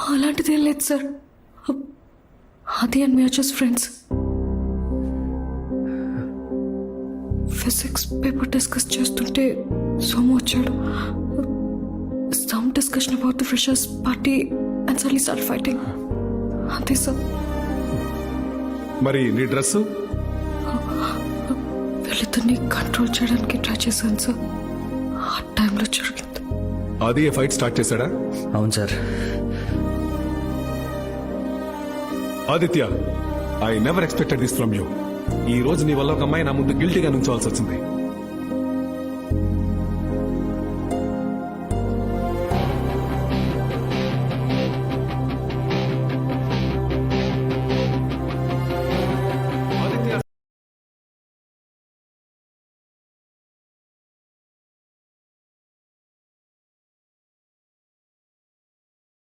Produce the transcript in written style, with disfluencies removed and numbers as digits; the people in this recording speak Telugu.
అలాంటిది ఏం లేదు సార్. అది అండ్ మీరు just friends. Physics paper discuss చేస్తుంటే సోము వచ్చాడు. Some discussion about the freshers party and suddenly start fighting. అంతే సార్. మరి నీ డ్రెస్సు? వీళ్ళిద్దరిని కంట్రోల్ చేయడానికి ట్రై చేశాను సార్. ఆ టైంలో జరిగింది. అది ఫైట్ స్టార్ట్ చేశాడా? అవును sir. Aditya, I never expected this from you. ఈ రోజు నీ వల్ల ఒక అమ్మాయి నా ముందు గిల్టీగా నుంచోవాల్సి వచ్చింది.